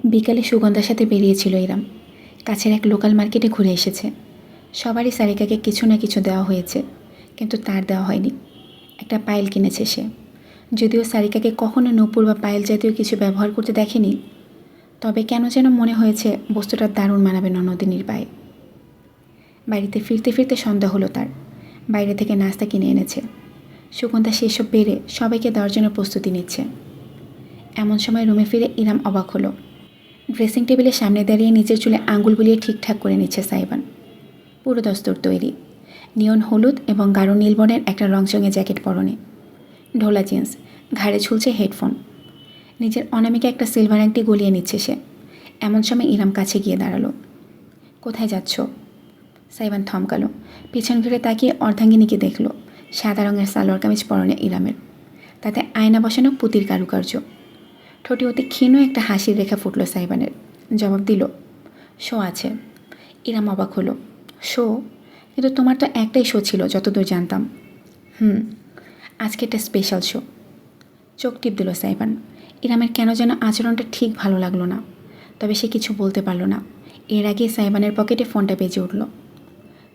বিকালে সুগন্ধার সাথে বেরিয়েছিল ইরাম। কাছের এক লোকাল মার্কেটে ঘুরে এসেছে। সবারই সারিকাকে কিছু না কিছু দেওয়া হয়েছে, কিন্তু তার দেওয়া হয়নি। একটা পায়েল কিনেছে সে। যদিও সারিকাকে কখনো নূপুর বা পায়েল জাতীয় কিছু ব্যবহার করতে দেখেনি, তবে কেন যেন মনে হয়েছে বস্তুটা দারুণ মানাবে ননদিনীর পায়ে। বাড়িতে ফিরতে ফিরতে সন্ধ্যা হলো তার। বাইরে থেকে নাস্তা কিনে এনেছে। সুগন্ধা সেসব বেড়ে সবাইকে দেওয়ার জন্য প্রস্তুতি নিচ্ছে। এমন সময় রুমে ফিরে ইরাম অবাক হলো। ড্রেসিং টেবিলের সামনে দাঁড়িয়ে নিচের চুলে আঙুল বুলিয়ে ঠিকঠাক করে নিচ্ছে সাইবান। পুরো দস্তর তৈরি, নিয়ন হলুদ এবং গাঢ় নীল বর্ণের একটা রংচঙে জ্যাকেট পরনে, ঢোলা জিন্স, ঘাড়ে ঝুলছে হেডফোন। নিজের অনামিকা একটা সিলভার আংটি গলিয়ে নিচ্ছে সে। এমন সময় ইরাম কাছে গিয়ে দাঁড়ালো। কোথায় যাচ্ছ? সাইবান থমকালো। পিছন ঘিরে তাকিয়ে অর্ধাঙ্গিনীকে দেখল। সাদা রঙের সালোয়ার কামিজ পরনে ইরামের, তাতে আয়না বসানো পুঁতির কারুকার্য। ঠোঁটে অতি ক্ষীণ একটা হাসির রেখা ফুটল সাইবানের। জবাব দিল, শো আছে। ইরাম অবাক হলো। শো? কিন্তু তোমার তো একটাই শো ছিল যতদূর জানতাম। আজকে একটা স্পেশাল শো। চোখ টিপ দিল সাইবান। ইরামের কেন যেন আচরণটা ঠিক ভালো লাগলো না, তবে সে কিছু বলতে পারল না। এর আগে সাইবানের পকেটে ফোনটা বেজে উঠল।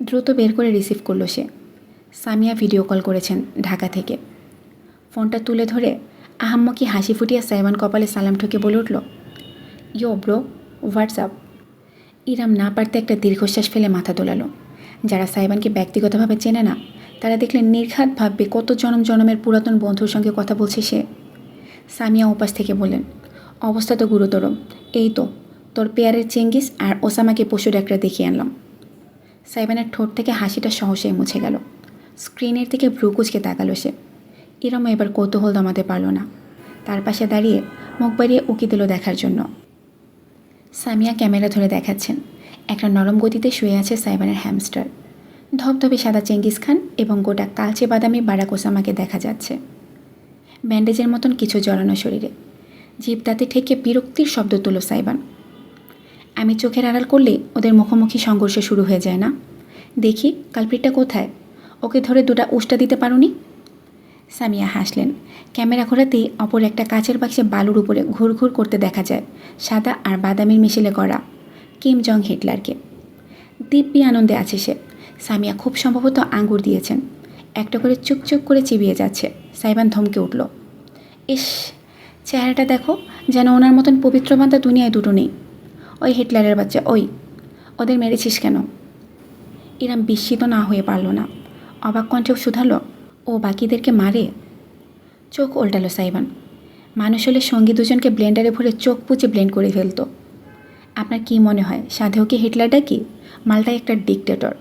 দ্রুত বের করে রিসিভ করলো সে। সামিয়া ভিডিও কল করেছেন ঢাকা থেকে। ফোনটা তুলে ধরে আহাম্মকি হাসি ফুটিয়ে সাইবান কপালে সালাম ঠুকে বলে উঠল, ইয়ো ব্রো, হোয়াটসঅ্যাপ। ইরাম না পারতে একটা দীর্ঘশ্বাস ফেলে মাথা দোলালো। যারা সাইবানকে ব্যক্তিগতভাবে চেনে না, তারা দেখলে নির্ঘাত ভাববে কত জনম জনমের পুরাতন বন্ধুর সঙ্গে কথা বলছে সে। সামিয়া উপাস থেকে বললেন, অবস্থা তো গুরুতর। এই তো তোর পেয়ারের চেঙ্গিস আর ওসামাকে পশু ডাক্তার দেখিয়ে আনলাম। সাইবানের ঠোঁট থেকে হাসিটা সহসাই মুছে গেল। স্ক্রিনের থেকে ভ্রু কুচকে তাকালো সে। ইরামও এবার কৌতূহল দমাতে পারল না। তার পাশে দাঁড়িয়ে মুখ বাড়িয়ে উকি দিল দেখার জন্য। সামিয়া ক্যামেরা ধরে দেখাচ্ছেন একটা নরম গতিতে শুয়ে আছে সাইবানের হ্যামস্টার। ধবধবে সাদা চেঙ্গিস খান এবং গোটা কালচে বাদামি বারাক ওসামাকে দেখা যাচ্ছে। ব্যান্ডেজের মতন কিছু জড়ানো শরীরে। জিভ দাঁতে ঠেকে বিরক্তির শব্দ তুলো সাইবান। আমি চোখের আড়াল করলে ওদের মুখোমুখি সংঘর্ষ শুরু হয়ে যায় না? দেখি কালপ্রিটটা কোথায়? ওকে ধরে দুটা উষ্টা দিতে পারোনি? সামিয়া হাসলেন। ক্যামেরা ঘোরাতেই অপর একটা কাচের বাক্সে বালুর উপরে ঘুরঘুর করতে দেখা যায় সাদা আর বাদামির মিশেলে করা কিম জং হিটলারকে। দিব্যি আনন্দে আছে সে। সামিয়া খুব সম্ভবত আঙ্গুর দিয়েছেন। একটা করে চুকচুক করে চিবিয়ে যাচ্ছে। সাইবান ধমকে উঠল, ইস, চেহারাটা দেখো, যেন ওনার মতন পবিত্র বান্দা দুনিয়ায় দুটো নেই। ওই হিটলারের বাচ্চা, ওই ওদের মেরেছিস কেন? ইরাম বিস্মিত না হয়ে পারল না। অবাক কণ্ঠেও শুধালো, ও বাকিদেরকে মারে? চোখ উল্টালো সাইবান। মানুষ হলে সঙ্গী দুজনকে ব্লেন্ডারে ভরে চোখ পুচে ব্লেন্ড করে ফেলতো। আপনার কি মনে হয় সাধেও কি হিটলারটা কি? মালটাই একটা ডিকটেটর।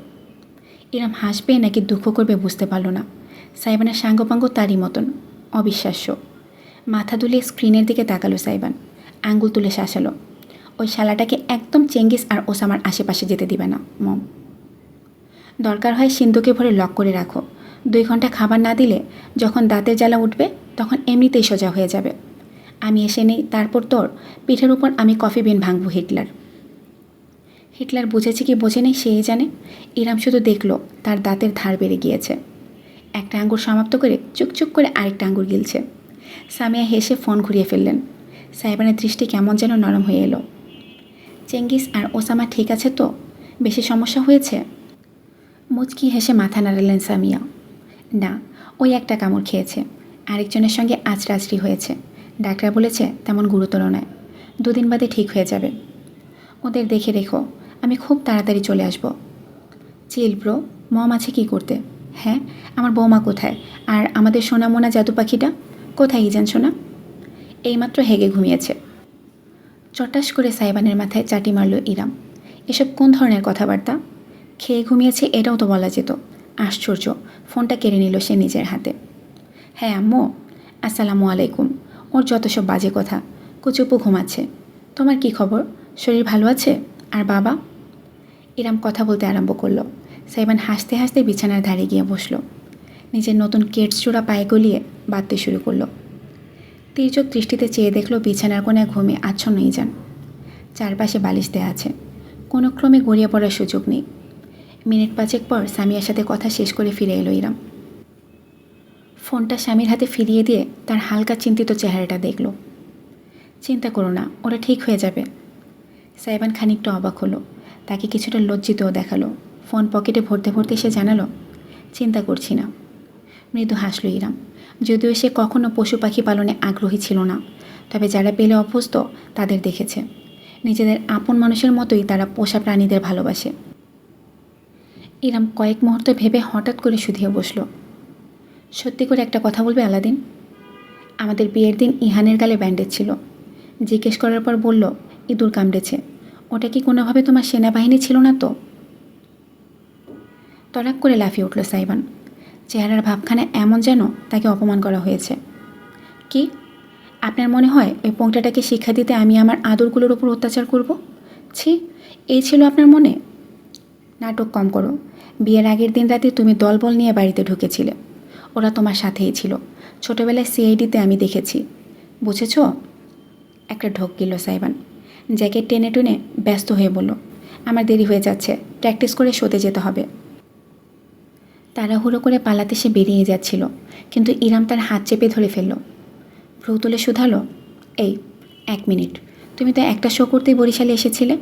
ইরাম হাসবে নাকি দুঃখ করবে বুঝতে পারল না। সাইবানের সাঙ্গপাঙ্গ তারই মতন, অবিশ্বাস্য। মাথা দুলিয়ে স্ক্রিনের দিকে তাকালো সাইবান। আঙ্গুল তুলে শাসালো, ওই শালাটাকে একদম চেঙ্গিস আর ওসামার আশেপাশে যেতে দিবে না মম। দরকার হয় সিন্ধুকে ভরে লক করে রাখো। 2 ঘন্টা খাবার না দিলে যখন দাঁতের জ্বালা উঠবে তখন এমনিতেই সোজা হয়ে যাবে। আমি এসে নেই, তারপর তোর পিঠের উপর আমি কফি বিন ভাঙবো। হিটলার বুঝেছে কি বোঝে নেই সেই জানে। ইরাম শুধু দেখল তার দাঁতের ধার বেড়ে গিয়েছে। একটা আঙ্গুর সমাপ্ত করে চুকচুক করে আরেকটা আঙ্গুর গিলছে। সামিয়া হেসে ফোন ঘুরিয়ে ফেললেন। সাইবানের দৃষ্টি কেমন যেন নরম হয়ে এলো। চেঙ্গিস আর ওসামা ঠিক আছে তো? বেশি সমস্যা হয়েছে? মুচকি হেসে মাথা নাড়ালেন সামিয়া। না, ওই একটা কামড় খেয়েছে, আরেকজনের সঙ্গে আঁচড়াআঁচড়ি হয়েছে। ডাক্তার বলেছে তেমন গুরুতর নয়, 2 দিন বাদে ঠিক হয়ে যাবে। ওদের দেখে রেখো, আমি খুব তাড়াতাড়ি চলে আসব। চিল ব্রো, মম আছে কি করতে? হ্যাঁ, আমার বৌমা কোথায়? আর আমাদের সোনামোনা জাদু পাখিটা কোথায় ইজান সোনা? এইমাত্র হেগে ঘুমিয়েছে। চটাস করে সাইবানের মাথায় চাটি মারল ইরাম। এসব কোন ধরনের কথাবার্তা? খেয়ে ঘুমিয়েছে এটাও তো বলা যেত। আশ্চর্য, ফোনটা কেড়ে নিল সে নিজের হাতে। হ্যাঁ আম্মু, আসসালামু আলাইকুম। ওর যত সব বাজে কথা। কুচুপু ঘুমাচ্ছে। তোমার কি খবর? শরীর ভালো আছে? আর বাবা? ইরাম কথা বলতে আরম্ভ করলো। সাইবান হাসতে হাসতে বিছানার ধারে গিয়ে বসল। নিজের নতুন কেটস জোড়া পায়ে গলিয়ে বাঁধতে শুরু করলো। তির্যক দৃষ্টিতে চেয়ে দেখলো বিছানার কোণায় ঘুমে আচ্ছন্ন ইজান। চারপাশে বালিশ দেয়া আছে। কোনো ক্রমে গড়িয়ে পড়ার সুযোগ নেই। মিনিট 5 পর সামিয়ার সাথে কথা শেষ করে ফিরে এলো ইরাম। ফোনটা স্বামীর হাতে ফিরিয়ে দিয়ে তার হালকা চিন্তিত চেহারাটা দেখল। চিন্তা করো না, ওরা ঠিক হয়ে যাবে। সাইবান খানিকটা অবাক হলো, তাকে কিছুটা লজ্জিতও দেখালো। ফোন পকেটে ভরতে ভরতে সে জানালো, চিন্তা করছি না। মৃদু হাসল ইরাম। যদিও সে কখনো পশু পাখি পালনে আগ্রহী ছিল না, তবে যারা পেলে অভ্যস্ত তাদের দেখেছে। নিজেদের আপন মানুষের মতোই তারা পোষা প্রাণীদের ভালোবাসে। ইরাম কয়েক মুহূর্ত ভেবে হঠাৎ করে শুধিয়ে বসল। সত্যি করে একটা কথা বলবে আলাদিন? আমাদের বিয়ের দিন ইহানের গালে ব্যান্ডেজ ছিল। জিজ্ঞেস করার পর বলল, ইঁদুর কামড়েছে। ওটা কি কোনোভাবে তোমার সেনাবাহিনী ছিল না তো? তড়াক করে লাফিয়ে উঠল সাইবান। চেহারার ভাবখানা এমন যেন তাকে অপমান করা হয়েছে। কি? আপনার মনে হয় ওই পোংটাটাকে শিক্ষা দিতে আমি আমার আদরগুলোর ওপর অত্যাচার করব? ছি, এই ছিল আপনার মনে? নাটক কম করো। বিয়ের আগের দিন রাতে তুমি দলবল নিয়ে বাড়িতে ঢুকেছিলে। ওরা তোমার সাথেই ছিল। ছোটোবেলায় সিআইডিতে আমি দেখেছি। বুঝেছ? একটা ঢোক গেল সাইবান। জ্যাকেট টেনে টেনে ব্যস্ত হয়ে বলল, আমার দেরি হয়ে যাচ্ছে, প্র্যাকটিস করে শোতে যেতে হবে। তাড়াহুড়ো করে পালাতে সে বেরিয়ে যাচ্ছিল, কিন্তু ইরাম তার হাত চেপে ধরে ফেলল। ভ্রু তুলে শুধালো, এই 1 মিনিট, তুমি তো একটা শো করতেই বরিশালে এসেছিলে,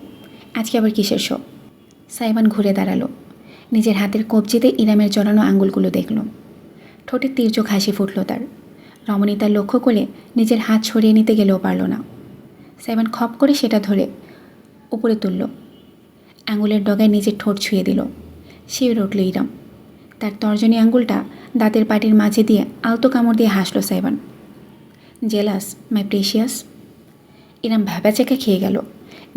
আজকে আবার কিসের শো? সাইবান ঘুরে দাঁড়ালো। নিজের হাতের কবজিতে ইরামের জড়ানো আঙুলগুলো দেখল। ঠোঁটে তীর্যক হাসি ফুটল তার। রমণী তার লক্ষ্য করে নিজের হাত সরিয়ে নিতে গেলেও পারল না। সাইবান খপ করে সেটা ধরে উপরে তুলল। আঙুলের ডগায় নিজের ঠোঁট ছুঁয়ে দিল। শিউরে উঠল ইরাম। তার তর্জনী আঙুলটা দাঁতের পাটির মাঝে দিয়ে আলতো কামড় দিয়ে হাসল সাইবান। জেলাস মাই প্রেশিয়াস? ইরাম ভ্যাবাচেকা খেয়ে গেল।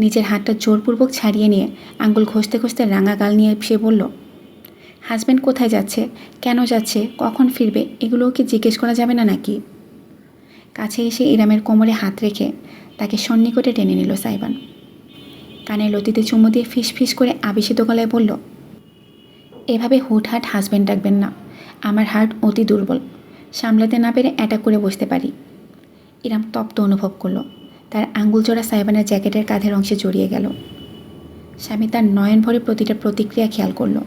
নিজের হাতটা জোরপূর্বক ছাড়িয়ে নিয়ে আঙুল ঘষতে ঘষতে রাঙা গাল নিয়ে সে বলল, হাজব্যান্ড কোথায় যাচ্ছে, কেন যাচ্ছে, কখন ফিরবে, এগুলোও কি জিজ্ঞেস করা যাবে না নাকি? কাছে এসে ইরামের কোমরে হাত রেখে তাকে সন্নিকটে টেনে নিল সাইবান। কানের লতিতে চুমু দিয়ে ফিস ফিস করে আবেশিত গলায় বলল, এভাবে হুটহাট হাজব্যান্ড ডাকবেন না। আমার হার্ট অতি দুর্বল, সামলাতে না পেরে অ্যাটাক করে বসতে পারি। ইরাম তপ্ত অনুভব করল। তার আঙ্গুল জোড়া সাইবানের জ্যাকেটের কাঁধের অংশে জড়িয়ে গেল। স্বামী তার নয়ন ভরে প্রতিটা প্রতিক্রিয়া খেয়াল করল।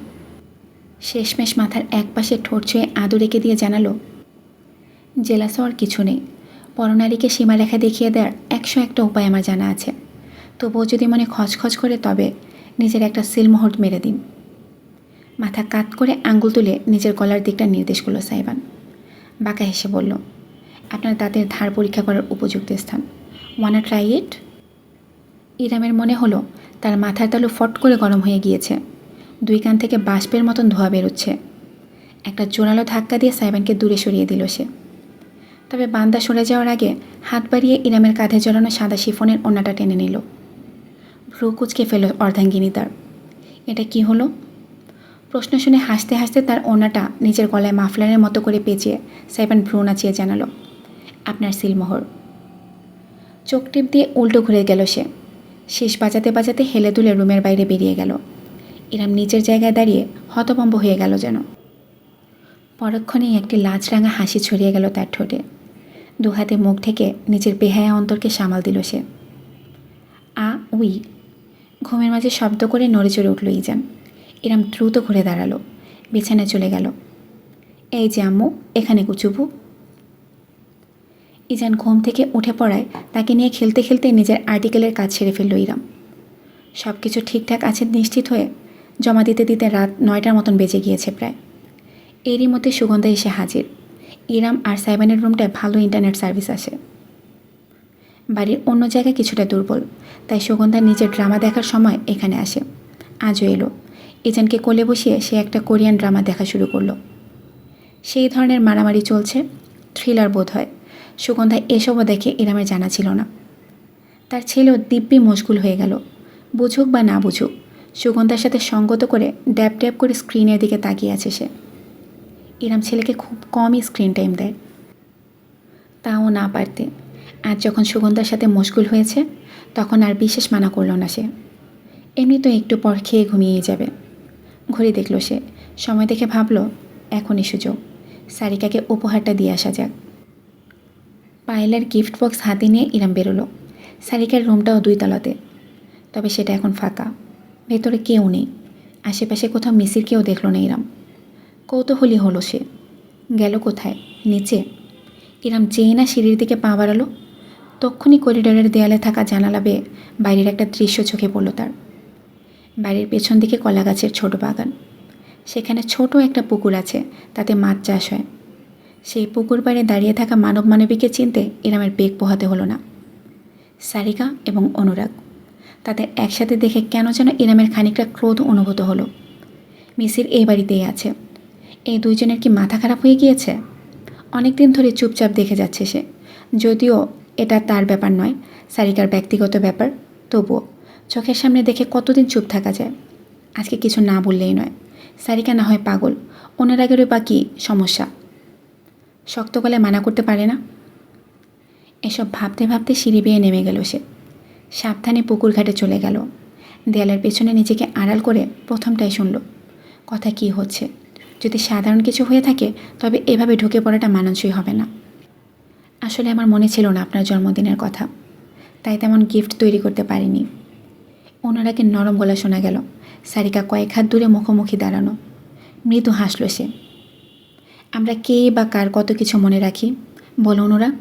শেষমেশ মাথার এক পাশে ঠোঁট ছুঁয়ে আদর রেখে দিয়ে জানালো, জেলাস হওয়ার কিছু নেই। পরনারীকে সীমারেখা দেখিয়ে দেওয়ার 101টা উপায় আমার জানা আছে। তবুও যদি মনে খচখচ করে তবে নিজের একটা সিলমোহর মেরে দিন। মাথা কাত করে আঙ্গুল তুলে নিজের গলার দিকটা নির্দেশ করলো সাইবান। বাঁকা হেসে বলল, আপনার দাঁতের ধার পরীক্ষা করার উপযুক্ত স্থান। ওয়ানা ট্রাই ইট? ইরামের মনে হলো তার মাথার তালু ফট করে গরম হয়ে গিয়েছে। 2 কান থেকে বাষ্পের মতন ধোঁয়া বেরোচ্ছে। একটা জোরালো ধাক্কা দিয়ে সাইবানকে দূরে সরিয়ে দিল সে। তবে বান্দা সরে যাওয়ার আগে হাত বাড়িয়ে ইরামের কাঁধে জড়ানো সাদা শিফনের ওড়নাটা টেনে নিল। ভ্রু কুচকে ফেল অর্ধাঙ্গিনী তার। এটা কি হলো? প্রশ্ন শুনে হাসতে হাসতে তার ওড়নাটা নিজের গলায় মাফলারের মতো করে পেঁচিয়ে সাইবান ভ্রু নাচিয়ে জানালো, আপনার সিলমোহর। চোখ টিপ দিয়ে উল্টো ঘুরে গেল সে। শেষ বাজাতে বাজাতে হেলে দুলে রুমের বাইরে বেরিয়ে গেল। ইরাম নিজের জায়গায় দাঁড়িয়ে হতভম্ব হয়ে গেল যেন। পরক্ষণেই একটি লাজরাঙা হাসি ছড়িয়ে গেল তার ঠোঁটে। 2 হাতে মুখ ঢেকে নিজের বেহায়া অন্তরকে সামাল দিল সে। উই। ঘুমের মাঝে শব্দ করে নড়ে চড়ে উঠল ইজান। ইরাম দ্রুত ঘুরে দাঁড়ালো, বিছানায় চলে গেল। এই যে আম্মু, এখানে কুচুবু। ইজান ঘুম থেকে উঠে পড়ায় তাকে নিয়ে খেলতে খেলতে নিজের আর্টিকেলের কাজ সেরে ফেলল ইরাম। সব কিছু ঠিকঠাক আছে নিশ্চিত হয়ে জমা দিতে দিতে রাত 9টার মতন বেজে গিয়েছে প্রায়। এরই মধ্যে সুগন্ধা এসে হাজির। ইরাম আর সাইবানের রুমটায় ভালো ইন্টারনেট সার্ভিস আসে। বাড়ির অন্য জায়গায় কিছুটা দুর্বল, তাই সুগন্ধা নিজের ড্রামা দেখার সময় এখানে আসে। আজও এলো। ইজানকে কোলে বসিয়ে সে একটা কোরিয়ান ড্রামা দেখা শুরু করলো। সেই ধরনের মারামারি চলছে, থ্রিলার বোধ হয়। সুগন্ধা এসবও দেখে ইরামের জানা ছিল না। তার ছেলেও দিব্যি মশগুল হয়ে গেল। বুঝুক বা না বুঝুক, সুগন্ধার সাথে সঙ্গত করে ড্যাব ড্যাব করে স্ক্রিনের দিকে তাকিয়ে আছে সে। ইরাম ছেলেকে খুব কমই স্ক্রিন টাইম দেয়। তাও না পারতে আজ যখন সুগন্ধার সাথে মশগুল হয়েছে তখন আর বিশেষ মানা করল না সে। এমনি তো একটু পর খেয়ে ঘুমিয়েই যাবে। ঘড়ি দেখল সে, সময় দেখে ভাবল এখনই সুযোগ, সারিকাকে উপহারটা দিয়ে আসা যাক। পায়েলের গিফট বক্স হাতে নিয়ে ইরাম বেরোলো। সারিকার রুমটাও 2 তলাতে, তবে সেটা এখন ফাঁকা। ভেতরে কেউ নেই। আশেপাশে কোথাও মিসির কেউ দেখল না ইরাম। কৌতূহলী হলো সে। গেল কোথায়? নিচে। ইরাম যেই না সিঁড়ির দিকে পা বাড়ালো তক্ষুনি করিডোরের দেয়ালে থাকা জানালা বেয়ে বাইরের একটা দৃশ্য চোখে পড়ল তার। বাড়ির পেছন দিকে কলা গাছের ছোট বাগান, সেখানে ছোট একটা পুকুর আছে, তাতে মাছ চাষ হয়। সেই পুকুর পাড়ে দাঁড়িয়ে থাকা মানব মানবীকে চিনতে ইরামের বেগ পোহাতে হলো না। সারিকা এবং অনুরাগ, তাদের একসাথে দেখে কেন যেন ইরামের খানিকটা ক্রোধ অনুভূত হলো। মিসির এই বাড়িতেই আছে, এই দুইজনের কি মাথা খারাপ হয়ে গিয়েছে? অনেক দিন ধরে চুপচাপ দেখে যাচ্ছে সে, যদিও এটা তার ব্যাপার নয়, সারিকার ব্যক্তিগত ব্যাপার, তবুও চোখের সামনে দেখে কতদিন চুপ থাকা যায়। আজকে কিছু না বললেই নয়। সারিকা না হয় পাগল, অনুরাগেরও বা কী সমস্যা? শক্ত গলে মানা করতে পারে না? এসব ভাবতে ভাবতে সিঁড়ি বেয়ে নেমে গেল সে। সাবধানে পুকুর ঘাটে চলে গেল। দেয়ালের পেছনে নিজেকে আড়াল করে প্রথমটাই শুনল কথা কি হচ্ছে। যদি সাধারণ কিছু হয়ে থাকে তবে এভাবে ঢুকে পড়াটা মানানসই হবে না। আসলে আমার মনে ছিল না আপনার জন্মদিনের কথা, তাই তেমন গিফট তৈরি করতে পারিনি। অনুরাগের নরম গলা শোনা গেল। সারিকা কয়েক হাত দূরে মুখোমুখি দাঁড়ানো। মৃদু হাসল সে। আমরা কে বা কার কত কিছু মনে রাখি বলো অনুরাগ?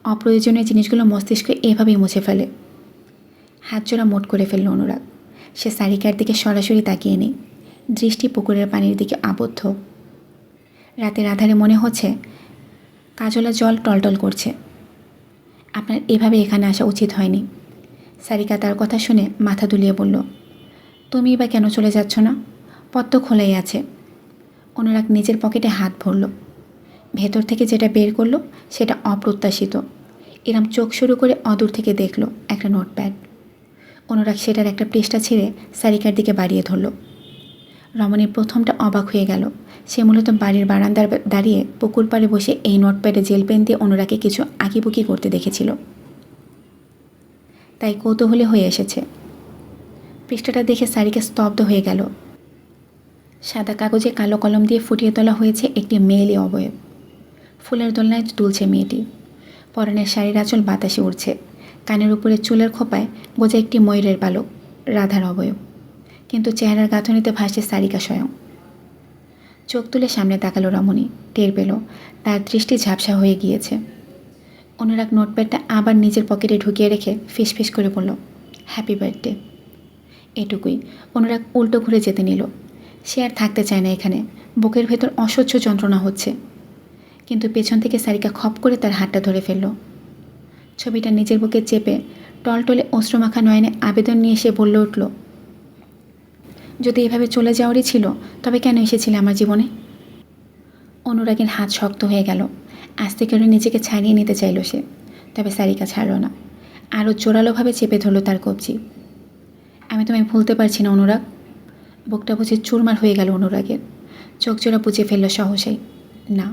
অপ্রয়োজনীয় জিনিসগুলো মস্তিষ্কে এভাবেই মুছে ফেলে। হাত জোড়া মোট করে ফেলল অনুরাগ। সে সারিকার দিকে সরাসরি তাকিয়ে নেই, দৃষ্টি পুকুরের পানির দিকে আবদ্ধ। রাতের আধারে মনে হচ্ছে কাজলা জল টলটল করছে। আপনার এভাবে এখানে আসা উচিত হয়নি। সারিকা তার কথা শুনে মাথা দুলিয়ে বলল, তুমি বা কেন চলে যাচ্ছ না? পথ তো খোলাই আছে। অনুরাগ নিজের পকেটে হাত ভরল। ভেতর থেকে যেটা বের করলো সেটা অপ্রত্যাশিত। এরম চোখ শুরু করে অদূর থেকে দেখল একটা নোটপ্যাড। অনুরাগ সেটার একটা পৃষ্ঠা ছিঁড়ে সারিকার দিকে বাড়িয়ে ধরল। রমণী প্রথমটা অবাক হয়ে গেল। সে মূলত বাড়ির বারান্দার দাঁড়িয়ে পুকুর পাড়ে বসে এই নোটপ্যাডে জেল পেন দিয়ে অনুরাগকে কিছু আঁকিবুকি করতে দেখেছিল, তাই কৌতূহলী হয়ে এসেছে। পৃষ্ঠাটা দেখে সারিকা স্তব্ধ হয়ে গেল। সাদা কাগজে কালো কলম দিয়ে ফুটিয়ে তোলা হয়েছে একটি মেয়েলি অবয়ব। ফুলের দোলনায় দুলছে মেয়েটি। পরনের শাড়ির আঁচল বাতাসে উড়ছে। কানের উপরে চুলের খোপায় গোজা একটি ময়ূরের পালক, রাধার অবয়ব। কিন্তু চেহারার গাঁথনিতে ভাসছে সারিকা স্বয়ং। চোখ তুলে সামনে তাকালো রমণী। টের পেল তার দৃষ্টি ঝাপসা হয়ে গিয়েছে। অনুরাগ নোটপ্যাডটা আবার নিজের পকেটে ঢুকিয়ে রেখে ফিসফিস করে বলল, হ্যাপি বার্থডে। এটুকুই। অনুরাগ উল্টো ঘুরে যেতে নিল। সে আর থাকতে চায় না এখানে। বুকের ভেতর অসহ্য যন্ত্রণা হচ্ছে। কিন্তু পেছন থেকে সারিকা খপ করে তার হাতটা ধরে ফেলল। ছবিটা নিজের বুকে চেপে টলটলে অশ্রুমাখা নয়নে আবেদন নিয়ে সে বললে উঠল, যদি এভাবে চলে যাওয়ারই ছিল তবে কেন এসেছিলে আমার জীবনে? অনুরাগের হাত শক্ত হয়ে গেল। আস্তে করে নিজেকে ছাড়িয়ে নিতে চাইল সে, তবে সারিকা ছাড়ল না। আরও জোরালোভাবে চেপে ধরল তার কবজি। আমি তোমায় ভুলতে পারছি না অনুরাগ। বুকটা বুঝে চুরমার হয়ে গেল অনুরাগের। চোখ জোড়া বুঝে ফেলল সহসাই। না,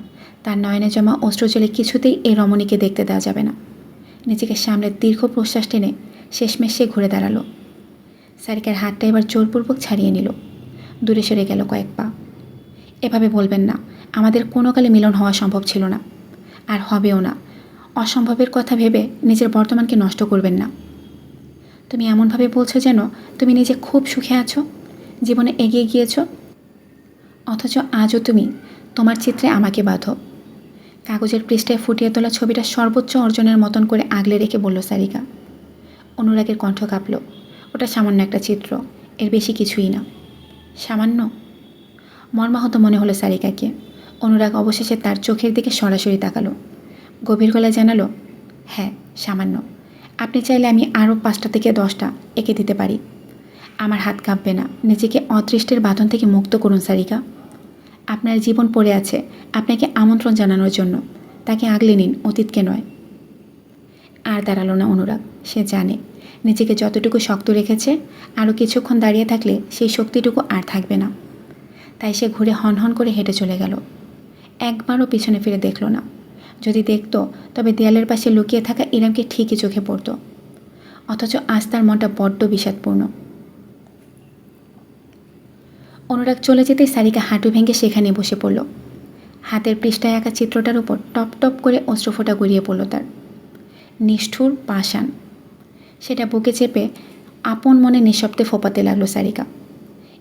তার নয়নে জমা অশ্রুজলে কিছুতেই এই রমণীকে দেখতে দেওয়া যাবে না। নিজেকে সামলে দীর্ঘ প্রশ্বাস টেনে শেষমেশ সে ঘুরে দাঁড়ালো। সারিকার হাতটা এবার জোরপূর্বক ছাড়িয়ে নিল। দূরে সরে গেল কয়েক পা। এভাবে বলবেন না, আমাদের কোনো কালে মিলন হওয়া সম্ভব ছিল না, আর হবেও না। অসম্ভবের কথা ভেবে নিজের বর্তমানকে নষ্ট করবেন না। তুমি এমনভাবে বলছো যেন তুমি নিজে খুব সুখে আছো, জীবনে এগিয়ে গিয়েছো, অথচ আজও তুমি তোমার চিত্রে আমাকে বাঁধো। কাগজের পৃষ্ঠায় ফুটিয়ে তোলা ছবিটা সর্বোচ্চ অর্জনের মতন করে আগলে রেখে বলল সারিকা। অনুরাগের কণ্ঠ কাঁপল। ওটা সামান্য একটা চিত্র, এর বেশি কিছুই না। সামান্য? মর্মাহত মনে হলো সারিকাকে। অনুরাগ অবশেষে তার চোখের দিকে সরাসরি তাকালো। গভীর গলায় জানালো, হ্যাঁ সামান্য। আপনি চাইলে আমি আরও 5টা থেকে 10টা এঁকে দিতে পারি। আমার হাত কাঁপবে না। নিজেকে অদৃষ্টের বাঁধন থেকে মুক্ত করুন সারিকা। আপনার জীবন পড়ে আছে আপনাকে আমন্ত্রণ জানানোর জন্য, তাকে আগলে নিন, অতীতকে নয়। আর দাঁড়ালো না অনুরাগ। সে জানে নিজেকে যতটুকু শক্ত রেখেছে আরও কিছুক্ষণ দাঁড়িয়ে থাকলে সেই শক্তিটুকু আর থাকবে না। তাই সে ঘুরে হনহন করে হেঁটে চলে গেল। একবারও পিছনে ফিরে দেখল না। যদি দেখত তবে দেয়ালের পাশে লুকিয়ে থাকা ইরামকে ঠিকই চোখে পড়ত। অথচ আজ তার মনটা বড্ড বিষাদপূর্ণ। অনুরাগ চলে যেতেই সারিকা হাঁটু ভেঙে সেখানে বসে পড়ল। হাতের পৃষ্ঠায় আঁকা চিত্রটার উপর টপ টপ করে অশ্রুফোঁটা গড়িয়ে পড়ল তার। নিষ্ঠুর, পাষাণ। সেটা বুকে চেপে আপন মনে নিঃশব্দে ফোপাতে লাগলো সারিকা।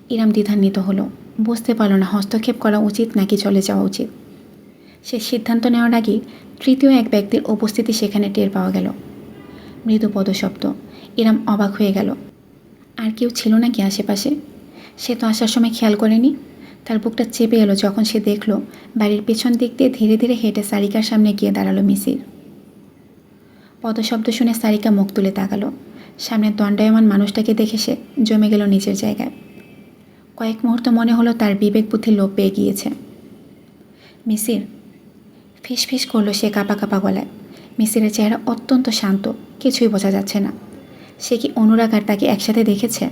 ইরাম দ্বিধান্বিত হলো। বুঝতে পারল না হস্তক্ষেপ করা উচিত নাকি চলে যাওয়া উচিত। সে সিদ্ধান্ত নেওয়ার আগেই তৃতীয় এক ব্যক্তির উপস্থিতি সেখানে টের পাওয়া গেল। মৃদু পদশব্দ। ইরাম অবাক হয়ে গেল। আর কেউ ছিল নাকি আশেপাশে? সে তো আসার সময় খেয়াল করেনি। তার বুকটা চেপে এলো যখন সে দেখল বাড়ির পেছন দিক দিয়ে ধীরে ধীরে হেঁটে সারিকার সামনে গিয়ে দাঁড়ালো মিসির। পদশব্দ শুনে সারিকা মুখ তুলে তাকালো। সামনে দণ্ডায়মান মানুষটাকে দেখে সে জমে গেল নিজের জায়গায়। কয়েক মুহূর্ত মনে হলো তার বিবেক বুদ্ধি লোপ পেয়ে গিয়েছে। মিসির, ফিসফিস করলো সে কাঁপা কাঁপা গলায়। মিসিরের চেহারা অত্যন্ত শান্ত, কিছুই বোঝা যাচ্ছে না। সে কি অনুরাগ আর তাকে একসাথে দেখেছে,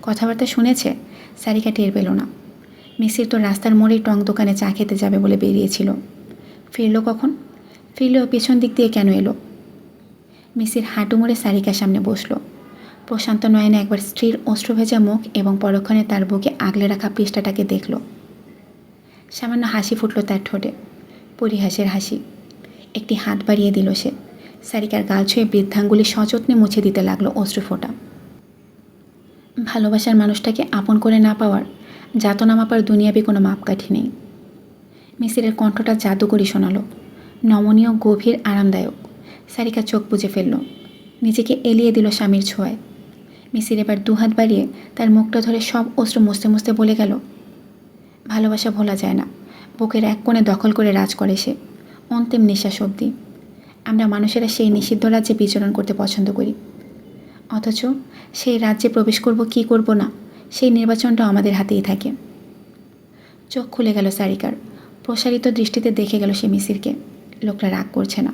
কথাবার্তা শুনেছে? সারিকা টের পেল না। মিসির তো রাস্তার মোড়েই টং দোকানে চা খেতে যাবে বলে বেরিয়েছিল। ফিরল কখন? ফিরলেও পেছন দিক দিয়ে কেন এলো? মিসির হাঁটু মুড়ে সারিকার সামনে বসল। প্রশান্ত নয়নে একবার স্ত্রীর অশ্রুভেজা মুখ এবং পরক্ষণে তার বুকে আগলে রাখা পৃষ্ঠাটাকে দেখল। সামান্য হাসি ফুটল তার ঠোঁটে, পরিহাসের হাসি। একটি হাত বাড়িয়ে দিল সে। সারিকার গাল ছুঁয়ে বৃদ্ধাঙ্গুলি সযত্নে মুছে দিতে লাগলো অশ্রুফোঁটা। ভালোবাসার মানুষটাকে আপন করে না পাওয়ার যাতনা মাপার দুনিয়াবি কোনো মাপকাঠি নেই। মিসিরের কণ্ঠটা জাদুকরি শোনালো, নমনীয়, গভীর, আরামদায়ক। সারিকা চোখ বুজে ফেলল, নিজেকে এলিয়ে দিল স্বামীর ছোঁয়ায়। মিসির এবার দুহাত বাড়িয়ে তার মুখটা ধরে সব অশ্রু মুছতে মুছতে বলে গেল, ভালোবাসা ভোলা যায় না, বুকের এক কোণে দখল করে রাজ করে সে, অন্তিম নিঃশ্বাস অবধি। আমরা মানুষেরা সেই নিষিদ্ধ রাজ্যে বিচরণ করতে পছন্দ করি, অথচ সেই রাজ্যে প্রবেশ করব কি করব না সেই নির্বাচনটা আমাদের হাতেই থাকে। চোখ খুলে গেল সারিকার। প্রসারিত দৃষ্টিতে দেখে গেল সে মিসিরকে। লোকটা রাগ করছে না,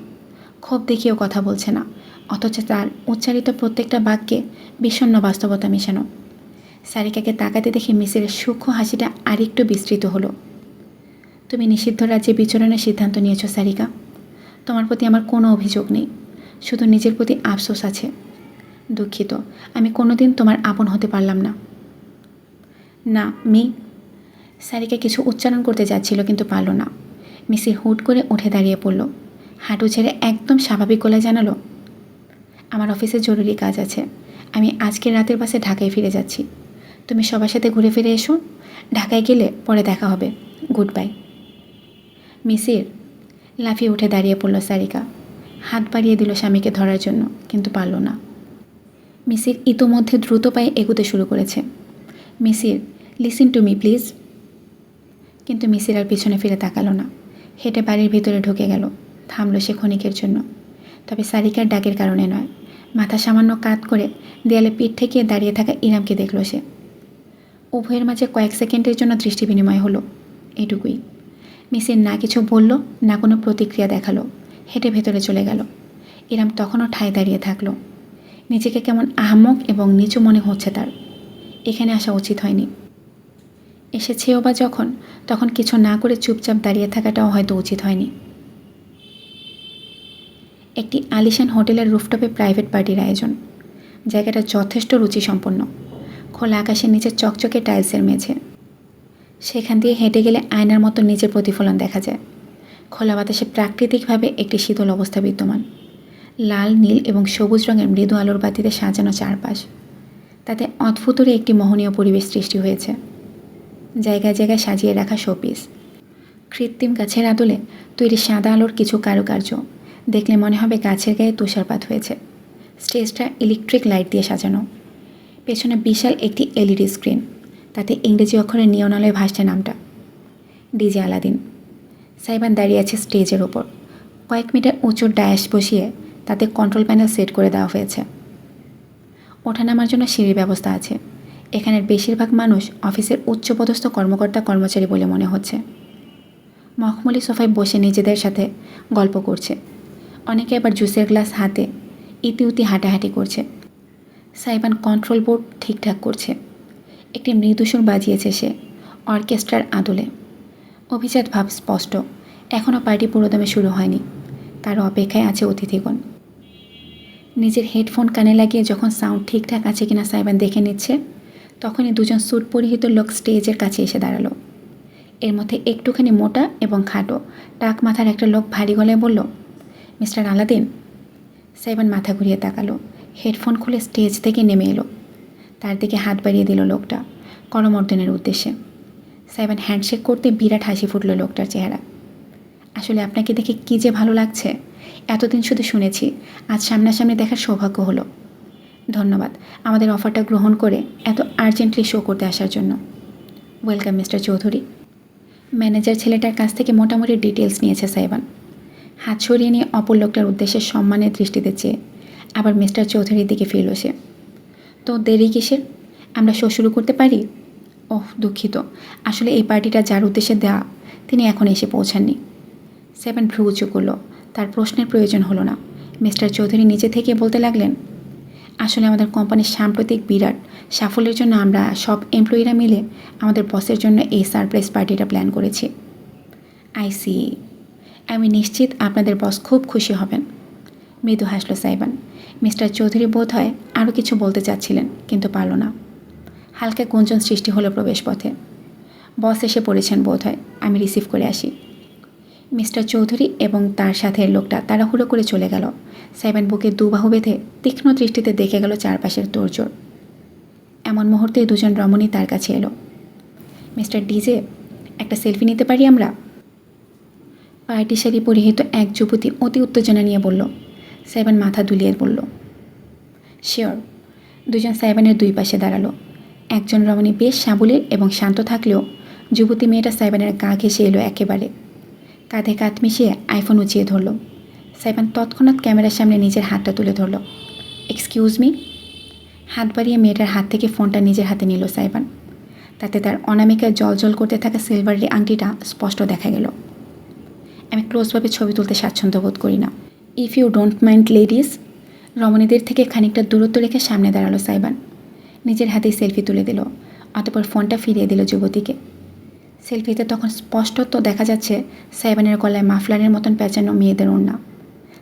ক্ষোভ দেখিয়েও কথা বলছে না, অথচ তার উচ্চারিত প্রত্যেকটা বাক্যে বিষণ্ণ বাস্তবতা মেশানো। সারিকাকে তাকাতে দেখে মিসিরের সূক্ষ্ম হাসিটা আরেকটু বিস্তৃত হলো। তুমি নিষিদ্ধ রাজ্যে বিচরণের সিদ্ধান্ত নিয়েছ সারিকা। তোমার প্রতি আমার কোনো অভিযোগ নেই, শুধু নিজের প্রতি আফসোস আছে। দুঃখিত, আমি কোনোদিন তোমার আপন হতে পারলাম না। না মি। সারিকা কিছু উচ্চারণ করতে যাচ্ছিল কিন্তু পারল না। মিসির হুট করে উঠে দাঁড়িয়ে পড়ল। হাঁটু ছেড়ে একদম স্বাভাবিক গলায় জানালো, আমার অফিসে জরুরি কাজ আছে, আমি আজকের রাতের বাসে ঢাকায় ফিরে যাচ্ছি। তুমি সবার সাথে ঘুরে ফিরে এসো, ঢাকায় গেলে পরে দেখা হবে। Good bye. মিসির। লাফিয়ে উঠে দাঁড়িয়ে পড়ল সারিকা। হাত বাড়িয়ে দিল স্বামীকে ধরার জন্য, কিন্তু পারল না। মিসির ইতোমধ্যে দ্রুত পায়ে এগোতে শুরু করেছে। Misir, listen to me please. কিন্তু মিসির আর পিছনে ফিরে তাকালো না। হেঁটে বাড়ির ভিতরে ঢুকে গেল। থামল সে ক্ষণিকের জন্য, তবে সারিকার ডাকের কারণে নয়। মাথা সামান্য কাত করে দেয়ালে পিঠ ঠেকিয়ে দাঁড়িয়ে থাকা ইরামকে দেখল সে। উভয়ের মাঝে কয়েক সেকেন্ডের জন্য দৃষ্টি বিনিময় হলো, এটুকুই। মিসির না কিছু বলল, না কোনো প্রতিক্রিয়া দেখালো, হেঁটে ভেতরে চলে গেল। ইরাম তখনও ঠায় দাঁড়িয়ে থাকলো। নিজেকে কেমন আহাম্মক এবং নিচু মনে হচ্ছে তার। এখানে আসা উচিত হয়নি। এসেছেও বা যখন, তখন কিছু না করে চুপচাপ দাঁড়িয়ে থাকাটাও হয়তো উচিত হয়নি। একটি আলিশান হোটেলের রুফটপে প্রাইভেট পার্টির আয়োজন। জায়গাটা যথেষ্ট রুচিসম্পন্ন। খোলা আকাশের নিচে চকচকে টাইলসের মেঝে। সেখান দিয়ে হেঁটে গেলে আয়নার মতো নিজের প্রতিফলন দেখা যায়। খোলা বাতাসে প্রাকৃতিকভাবে একটি শীতল অবস্থা বিদ্যমান। লাল, নীল এবং সবুজ রঙের মৃদু আলোর বাতিতে সাজানো চারপাশ। তাতে অদ্ভুতরে একটি মোহনীয় পরিবেশ সৃষ্টি হয়েছে। জায়গায় জায়গায় সাজিয়ে রাখা শোপিস, কৃত্রিম গাছের আদলে তৈরি সাদা আলোর কিছু কারুকার্য দেখলে মনে হবে গাছের গায়ে তুষারপাত হয়েছে। স্টেজটা ইলেকট্রিক লাইট দিয়ে সাজানো। পেছনে বিশাল একটি এলইডি স্ক্রিন, তাতে ইংরেজি অক্ষরে নিয়ন আলোয় ভাসছে নামটা, ডিজে আলাদিন। সাইবান দাঁড়িয়ে আছে স্টেজের ওপর। কয়েক মিটার উঁচু ডায়াস বসিয়ে তাতে কন্ট্রোল প্যানেল সেট করে দেওয়া হয়েছে। ওঠানামার জন্য সিঁড়ির ব্যবস্থা আছে। এখানের বেশিরভাগ মানুষ অফিসের উচ্চপদস্থ কর্মকর্তা কর্মচারী বলে মনে হচ্ছে। মখমলি সোফায় বসে নিজেদের সাথে গল্প করছে। অনেকে আবার জুসের গ্লাস হাতে ইতিউতি হাঁটাহাঁটি করছে। সাইবান কন্ট্রোল বোর্ড ঠিকঠাক করছে। একটি মৃদুসুর বাজিয়েছে সে, অর্কেস্ট্রার আদলে। অভিজাত ভাব স্পষ্ট। এখনও পার্টি পুরোদমে শুরু হয়নি। তার অপেক্ষায় আছে অতিথিগণ। নিজের হেডফোন কানে লাগিয়ে যখন সাউন্ড ঠিকঠাক আছে কিনা সাইবান দেখে নিচ্ছে, তখনই দুজন স্যুট পরিহিত লোক স্টেজের কাছে এসে দাঁড়ালো। এর মধ্যে একটুখানি মোটা এবং খাটো টাক মাথার একটা লোক ভারী গলায় বলল, মিস্টার আলাদিন। সাইবান মাথা ঘুরিয়ে তাকালো। হেডফোন খুলে স্টেজ থেকে নেমে এলো। তার দিকে হাত বাড়িয়ে দিল লোকটা, করমর্দনের উদ্দেশ্যে। সাইবান হ্যান্ডশেক করতে বিরাট হাসি ফুটল লোকটার চেহারা। আসলে আপনাকে দেখে কী যে ভালো লাগছে, এতদিন শুধু শুনেছি, আজ সামনাসামনি দেখার সৌভাগ্য হলো। ধন্যবাদ আমাদের অফারটা গ্রহণ করে এত আর্জেন্টলি শো করতে আসার জন্য। Welcome mister Chowdhury. ম্যানেজার ছেলেটার কাছ থেকে মোটামুটি ডিটেলস নিয়েছে সাইবান। হাত সরিয়ে নিয়ে অপর লোকটার উদ্দেশ্যে সম্মানের দৃষ্টিতে চেয়ে আবার মিস্টার চৌধুরীর দিকে ফিরল সে। তো দেরি কিসের? আমরা শো শুরু করতে পারি? ওহ দুঃখিত, আসলে এই পার্টিটা যার উদ্দেশ্যে দেওয়া তিনি এখন এসে পৌঁছাননি। সাইবান ভ্রু উঁচু করল। তার প্রশ্নের প্রয়োজন হলো না। মিস্টার চৌধুরী নিজে থেকে বলতে লাগলেন, আসলে আমাদের কোম্পানির সাম্প্রতিক বিরাট সাফল্যের জন্য আমরা সব এমপ্লয়িরা মিলে আমাদের বসের জন্য এই সারপ্রাইজ পার্টিটা প্ল্যান করেছি। আইসি, আমি নিশ্চিত আপনাদের বস খুব খুশি হবেন। মৃদু হাসল সাইবান। মিস্টার চৌধুরী বোধ হয় আরও কিছু বলতে চাচ্ছিলেন, কিন্তু পারল না। হালকা গুঞ্জন সৃষ্টি হলো প্রবেশপথে। বস এসে পড়েছেন বোধ হয়, আমি রিসিভ করে আসি। মিস্টার চৌধুরী এবং তার সাথে লোকটা তাড়াহুড়ো করে চলে গেল। সাইবান বুকে দুবাহু বেঁধে তীক্ষ্ণ দৃষ্টিতে দেখে গেল চারপাশের তোড়জোড়। এমন মুহূর্তে দুজন রমণী তার কাছে এলো। মিস্টার ডিজে, একটা সেলফি নিতে পারি আমরা? পার্টি শাড়ি পরিহিত এক যুবতী অতি উত্তেজনা নিয়ে বলল। সাইবান মাথা দুলিয়ে বলল, শিওর। দুজন সাইবানের দুই পাশে দাঁড়ালো। একজন রমণী বেশ সাবলীল এবং শান্ত থাকলেও যুবতী মেয়েটা সাইবানের গা ঘেঁষে এলো একেবারে। কাঁধে কাঁধ মিশিয়ে আইফোন উঁচিয়ে ধরল। সাইবান তৎক্ষণাৎ ক্যামেরার সামনে নিজের হাতটা তুলে ধরল। Excuse me. হাত বাড়িয়ে মেয়েটার হাত থেকে ফোনটা নিজের হাতে নিল সাইবান। তাতে তার অনামিকায় জল করতে থাকা সিলভারি আংটিটা স্পষ্ট দেখা গেল। আমি ক্লোজভাবে ছবি তুলতে স্বাচ্ছন্দ্য বোধ করি না। If you don't mind ladies. রমণীদের থেকে খানিকটা দূরত্ব রেখে সামনে দাঁড়ালো সাইবান। নিজের হাতেই সেলফি তুলে দিল, অতঃপর ফোনটা ফিরিয়ে দিল যুবতীকে। সেলফিতে তখন স্পষ্টত দেখা যাচ্ছে সাইবানের গলায় মাফলারের মতন পেঁচানো মেয়েদের ওড়না,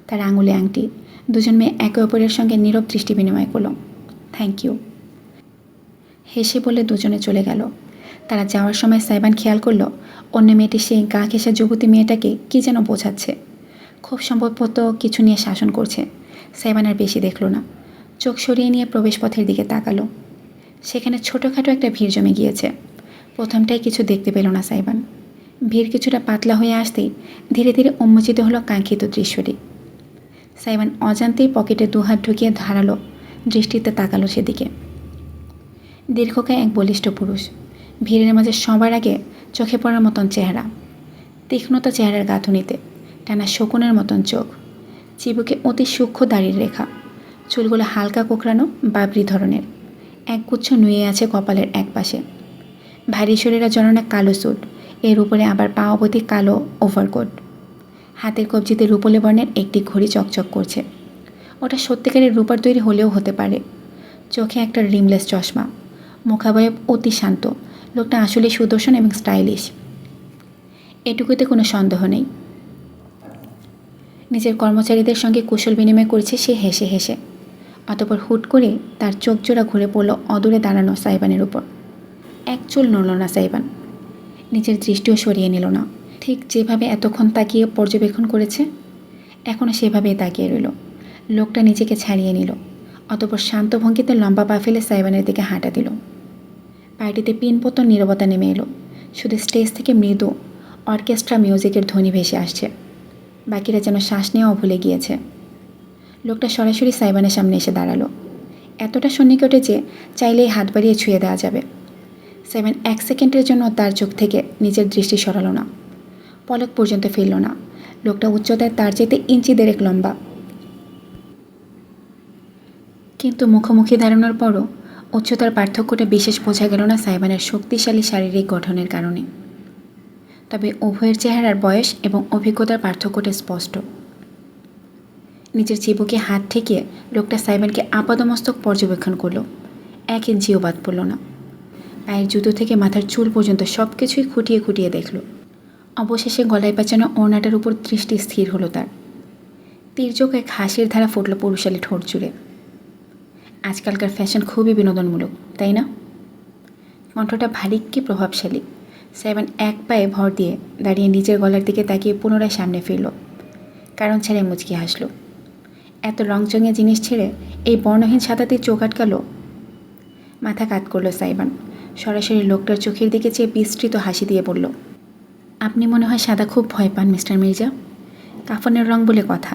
তার আঙুলে আংটি। দুজন মেয়ে একে অপরের সঙ্গে নীরব দৃষ্টি বিনিময় করল। থ্যাংক ইউ হেসে বলে দুজনে চলে গেল। তারা যাওয়ার সময় সাইবান খেয়াল করল অন্য মেয়েটি সেই গা ঘেঁষা যুবতী মেয়েটাকে কী যেন বোঝাচ্ছে। খুব সম্ভবত কিছু নিয়ে শাসন করছে। সাইবান আর বেশি দেখল না। চোখ সরিয়ে নিয়ে প্রবেশপথের দিকে তাকালো। সেখানে ছোটোখাটো একটা ভিড় জমে গিয়েছে। প্রথমটাই কিছু দেখতে পেল না সাইবান। ভিড় কিছুটা পাতলা হয়ে আসতেই ধীরে ধীরে উন্মোচিত হলো কাঙ্ক্ষিত দৃশ্যটি। সাইবান অজান্তেই পকেটে দুহাত ঢুকিয়ে ধারালো দৃষ্টিতে তাকালো সেদিকে। দীর্ঘকায় এক বলিষ্ঠ পুরুষ, ভিড়ের মাঝে সবার আগে চোখে পড়ার মতন চেহারা, তীক্ষ্ণতা চেহারার গাঁথুনিতে, টানা শকুনের মতন চোখ, চিবুকে অতি সূক্ষ্ম দাড়ির রেখা, চুলগুলো হালকা কোঁকড়ানো বাবরি ধরনের, একগুচ্ছ নুয়ে আছে কপালের এক পাশে। ভারী শরীরে জড়ানো কালো স্যুট, এর উপরে আবার পা অবধি কালো ওভারকোট। হাতের কবজিতে রূপোলে বর্ণের একটি ঘড়ি চকচক করছে। ওটা সত্যিকারের রূপার তৈরি হলেও হতে পারে। চোখে একটা রিমলেস চশমা, মুখাবয়ব অতি শান্ত। লোকটা আসলে সুদর্শন এবং স্টাইলিশ, এটুকুতে কোনো সন্দেহ নেই। নিজের কর্মচারীদের সঙ্গে কুশল বিনিময় করেছে সে হেসে হেসে। অতঃপর হুট করে তার চোখ জোড়া ঘুরে পড়ল অদূরে দাঁড়ানো সাইবানের উপর। এক চুল নড়ল না সাইবান, নিজের দৃষ্টিও সরিয়ে নিল না। ঠিক যেভাবে এতক্ষণ তাকিয়ে পর্যবেক্ষণ করেছে, এখনও সেভাবেই তাকিয়ে রইল। লোকটা নিজেকে ছাড়িয়ে নিল, অতঃপর শান্ত ভঙ্গিতে লম্বা পা ফেলে সাইবানের দিকে হাঁটা দিল। পার্টিতে পিনপতন নীরবতা নেমে এলো। শুধু স্টেজ থেকে মৃদু অর্কেস্ট্রা মিউজিকের ধ্বনি ভেসে আসছে। বাকিরা যেন শ্বাস নেওয়াও ভুলে গিয়েছে। লোকটা সরাসরি সাইবানের সামনে এসে দাঁড়ালো, এতটা সন্নিকটে যে চাইলেই হাত বাড়িয়ে ছুঁয়ে দেওয়া যাবে। সাইবান এক সেকেন্ডের জন্য তার চোখ থেকে নিজের দৃষ্টি সরালো না, পলক পর্যন্ত ফেলল না। লোকটা উচ্চতায় তার চাইতে ইঞ্চি দেড়েক লম্বা, কিন্তু মুখোমুখি দাঁড়ানোর পরও উচ্চতার পার্থক্যটা বিশেষ বোঝা গেল না সাইবানের শক্তিশালী শারীরিক গঠনের কারণে। তবে উভয়ের চেহারার বয়স এবং অভিজ্ঞতার পার্থক্যটা স্পষ্ট। নিজের চিবুকে হাত ঠেকিয়ে লোকটা সাইবানকে আপাদমস্তক পর্যবেক্ষণ করল। এক ইঞ্চিও বাদ পড়ল না। পায়ের জুতো থেকে মাথার চুল পর্যন্ত সব কিছুই খুঁটিয়ে খুঁটিয়ে দেখল। অবশেষে গলায় পেঁচানো ওড়নাটার উপর দৃষ্টি স্থির হলো তার। তীর্যক এক হাসির ধারা ফুটল পুরুষালী ঠোঁট জুড়ে। আজকালকার ফ্যাশন খুবই বিনোদনমূলক, তাই না? কণ্ঠটা ভারী কি প্রভাবশালী। সাইবান এক পায়ে ভর দিয়ে দাঁড়িয়ে নিজের গলার দিকে তাকিয়ে পুনরায় সামনে ফিরল। কারণ ছেড়ে মুচকি হাসল। এত রংচঙে জিনিস ছেড়ে এই বর্ণহীন সাদাতে চোখ আটকালো। মাথা কাত করলো সাইবান। সরাসরি লোকটার চোখের দিকে চেয়ে বিস্তৃত হাসি দিয়ে বলল, আপনি মনে হয় সাদা খুব ভয় পান মিস্টার মির্জা। কাফনের রং বলে কথা,